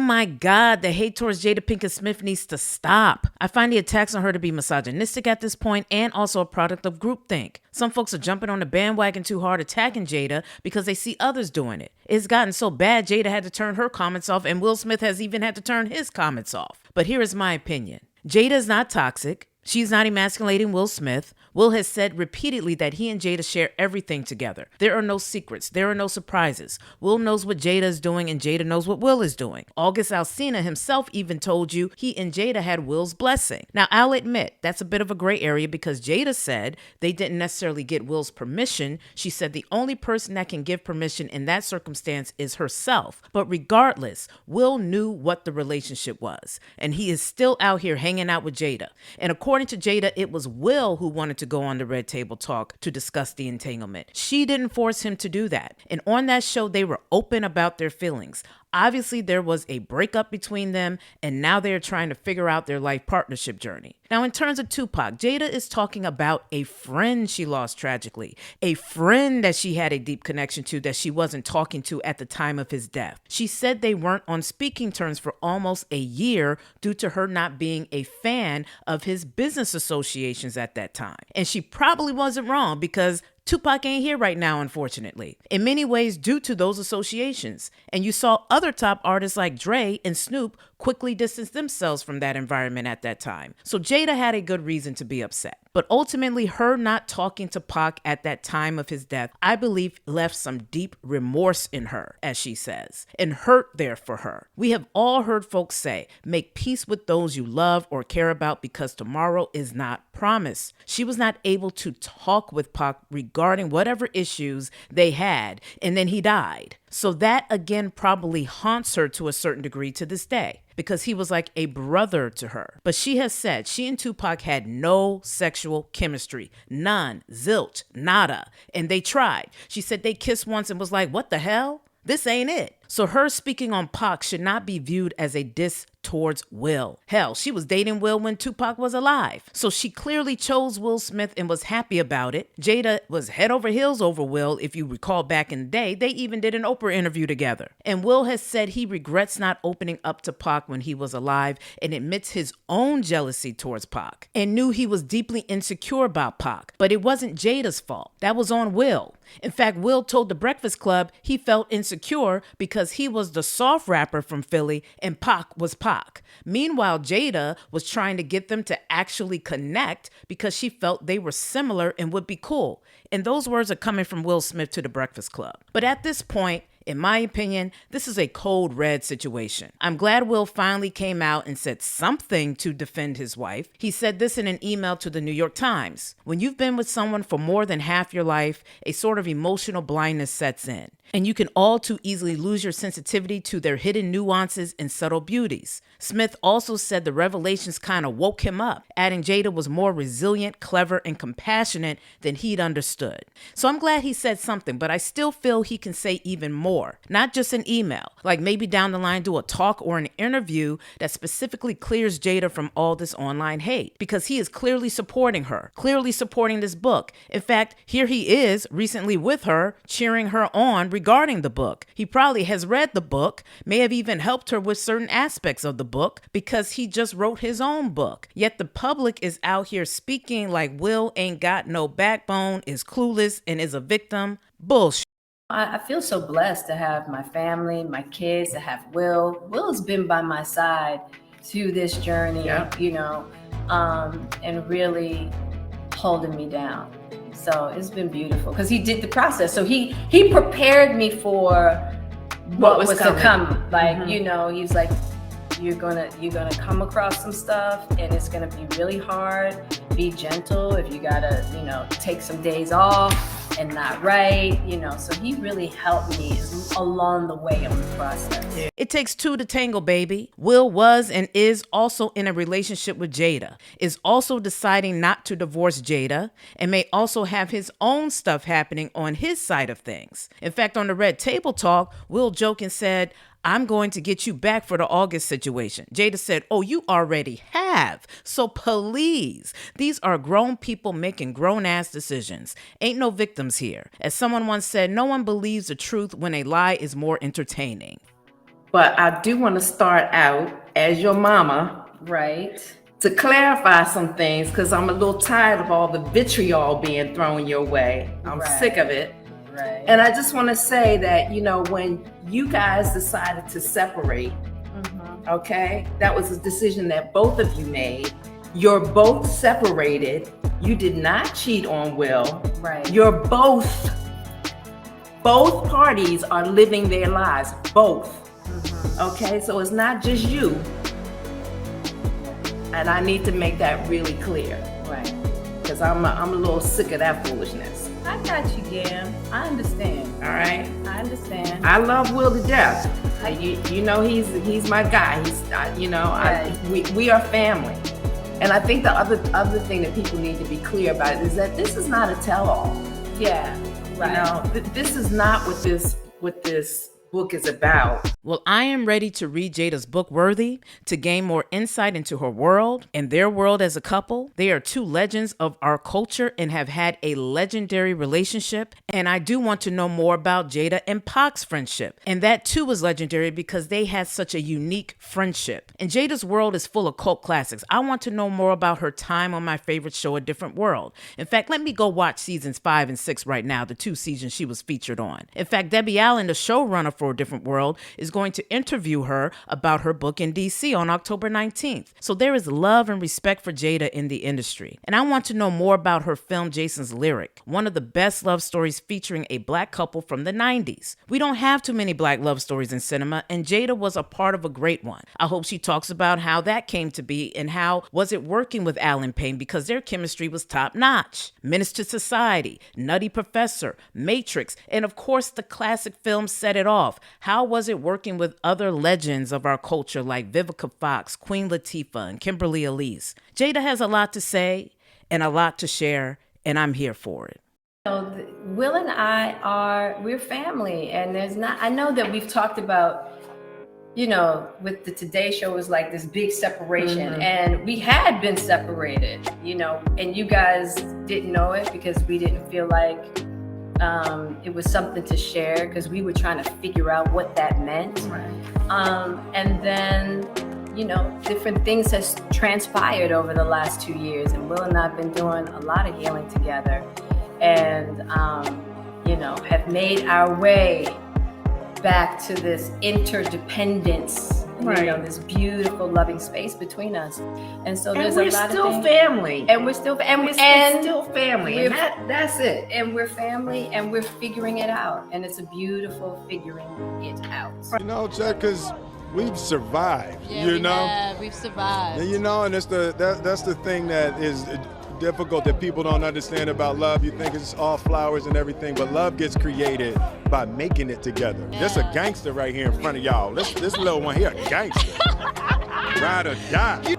my God, the hate towards Jada Pinkett Smith needs to stop. I find the attacks on her to be misogynistic at this point and also a product of groupthink. Some folks are jumping on the bandwagon too hard attacking Jada because they see others doing it. It's gotten so bad Jada had to turn her comments off, and Will Smith has even had to turn his comments off. But here is my opinion. Jada is not toxic. She's not emasculating Will Smith. Will has said repeatedly that he and Jada share everything together. There are no secrets. There are no surprises. Will knows what Jada is doing, and Jada knows what Will is doing. August Alsina himself even told you he and Jada had Will's blessing. Now, I'll admit, that's a bit of a gray area because Jada said they didn't necessarily get Will's permission. She said the only person that can give permission in that circumstance is herself. But regardless, Will knew what the relationship was, and he is still out here hanging out with Jada. And according to Jada, it was Will who wanted to go on the Red Table Talk to discuss the entanglement. She didn't force him to do that. And on that show, they were open about their feelings. Obviously, there was a breakup between them, and now they're trying to figure out their life partnership journey. Now, in terms of Tupac, Jada is talking about a friend she lost tragically, a friend that she had a deep connection to that she wasn't talking to at the time of his death. She said they weren't on speaking terms for almost a year due to her not being a fan of his business associations at that time. And she probably wasn't wrong because Tupac ain't here right now, unfortunately, in many ways due to those associations. And you saw other top artists like Dre and Snoop quickly distance themselves from that environment at that time. So Jada had a good reason to be upset. But ultimately, her not talking to Pac at that time of his death, I believe, left some deep remorse in her, as she says, and hurt there for her. We have all heard folks say, make peace with those you love or care about because tomorrow is not promised. She was not able to talk with Pac regarding whatever issues they had, and then he died. So that again probably haunts her to a certain degree to this day because he was like a brother to her. But she has said she and Tupac had no sexual chemistry, none, zilch, nada, and they tried. She said they kissed once and was like, what the hell? This ain't it. So her speaking on Pac should not be viewed as a diss towards Will. Hell, she was dating Will when Tupac was alive. So she clearly chose Will Smith and was happy about it. Jada was head over heels over Will. If you recall back in the day, they even did an Oprah interview together. And Will has said he regrets not opening up to Pac when he was alive and admits his own jealousy towards Pac and knew he was deeply insecure about Pac. But it wasn't Jada's fault. That was on Will. In fact, Will told The Breakfast Club he felt insecure because he was the soft rapper from Philly and Pac was Pac. Meanwhile, Jada was trying to get them to actually connect because she felt they were similar and would be cool. And those words are coming from Will Smith to The Breakfast Club. But at this point, in my opinion, this is a cold red situation. I'm glad Will finally came out and said something to defend his wife. He said this in an email to the New York Times. When you've been with someone for more than half your life, a sort of emotional blindness sets in. And you can all too easily lose your sensitivity to their hidden nuances and subtle beauties. Smith also said the revelations kind of woke him up, adding Jada was more resilient, clever, and compassionate than he'd understood. So I'm glad he said something, but I still feel he can say even more. Not just an email, like maybe down the line do a talk or an interview that specifically clears Jada from all this online hate, because he is clearly supporting her, clearly supporting this book. In fact, here he is recently with her, cheering her on regarding the book. He probably has read the book, may have even helped her with certain aspects of the book because he just wrote his own book. Yet the public is out here speaking like Will ain't got no backbone, is clueless, and is a victim. Bullshit. I feel so blessed to have my family, my kids, to have Will. Will has been by my side through this journey, and really holding me down. So it's been beautiful because he did the process. So he prepared me for what was to come. Like, he's like, you're gonna come across some stuff and it's gonna be really hard. Be gentle if you gotta, take some days off and not write, so he really helped me along the way on the process. It takes two to tangle, baby. Will was and is also in a relationship with Jada, is also deciding not to divorce Jada, and may also have his own stuff happening on his side of things. In fact, on the Red Table Talk, Will joked and said, I'm going to get you back for the August situation. Jada said, oh, you already have. So please, these are grown people making grown-ass decisions. Ain't no victims here. As someone once said, no one believes the truth when a lie is more entertaining. But I do want to start out as your mama. Right. To clarify some things, because I'm a little tired of all the vitriol being thrown your way. I'm sick of it. Right. And I just want to say that, when you guys decided to separate, okay, that was a decision that both of you made. You're both separated. You did not cheat on Will. Right. You're both parties are living their lives. Both. Okay, so it's not just you. And I need to make that really clear. Right. Because I'm a little sick of that foolishness. I got you, Gam. I understand. All right? I understand. I love Will to death. He's my guy. We are family. And I think the other thing that people need to be clear about is that this is not a tell-all. Yeah, right. This is not what this book is about. Well, I am ready to read Jada's book, Worthy, to gain more insight into her world and their world as a couple. They are two legends of our culture and have had a legendary relationship. And I do want to know more about Jada and Pac's friendship. And that too was legendary because they had such a unique friendship. And Jada's world is full of cult classics. I want to know more about her time on my favorite show, A Different World. In fact, let me go watch seasons 5 and 6 right now, the 2 seasons she was featured on. In fact, Debbie Allen, the showrunner for A Different World, is going to interview her about her book in DC on October 19th. So there is love and respect for Jada in the industry. And I want to know more about her film Jason's Lyric, one of the best love stories featuring a black couple from the 90s. We don't have too many black love stories in cinema, and Jada was a part of a great one. I hope she talks about how that came to be and how was it working with Alan Payne because their chemistry was top notch. Menace to Society, Nutty Professor, Matrix, and of course the classic film Set It Off. How was it working with other legends of our culture like Vivica Fox, Queen Latifah, and Kimberly Elise? Jada has a lot to say and a lot to share, and I'm here for it. Will and we're family, and I know that we've talked about, with the Today Show was like this big separation, and we had been separated, and you guys didn't know it because we didn't feel like it was something to share because we were trying to figure out what that meant. Right. And then, different things has transpired over the last 2 years, and Will and I have been doing a lot of healing together, and have made our way back to this interdependence, this beautiful loving space between us. And so there's a lot of things. Family. And we're still family. We're still family. That's it. And we're family, and we're figuring it out. And it's a beautiful figuring it out. Chuck, because we've survived. We've survived. And that's the thing that is difficult that people don't understand about love. You think it's all flowers and everything, but love gets created by making it together. Yeah. This a gangster right here in front of y'all. This little one here, a gangster. Ride or die.